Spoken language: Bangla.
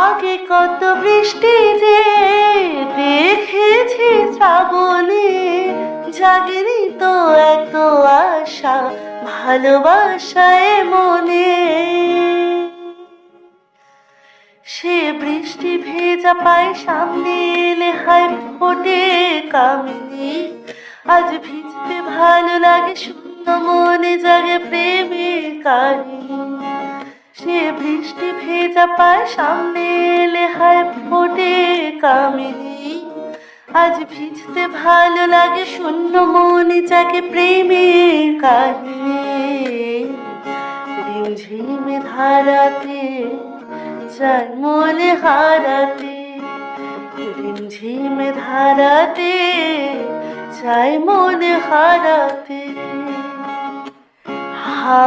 আগে কত বৃষ্টি যে দেখেছি শ্রাবণে, জাগেনি তো এত আশা ভালোবাসায় মনে। সে বৃষ্টি ভেজা পায় সামনে এলে হায় ফোটে কামিনী। আজ ভিজতে ভালো লাগে শূন্য মনে জাগে প্রেমের কাহিনী। সে বৃষ্টি ভেজা পায় সামনে এলে হায় ফোটে কামিনী। আজ ভিজতে ভালো লাগে শূন্য মনে জাগে প্রেমের কাহিনী। রিমঝিমে ধারাতে চাই মনে হারাতে, রিমঝিমে ধারাতে চাই মনে হারাতে। হা